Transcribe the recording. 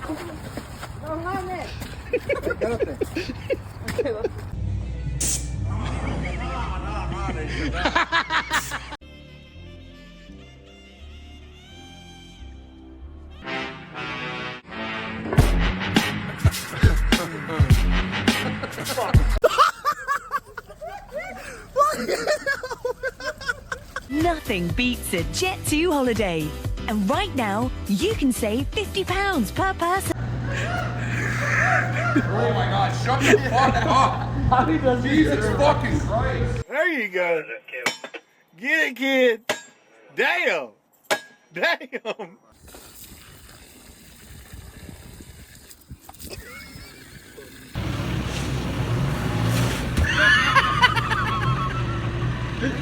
No mames. Quédate. Nothing beats a Jet2 holiday. And right now, you can save £50 per person. Oh my God, shut the fuck up. Jesus fucking Christ. There you go. Get it, kid. Damn. Damn.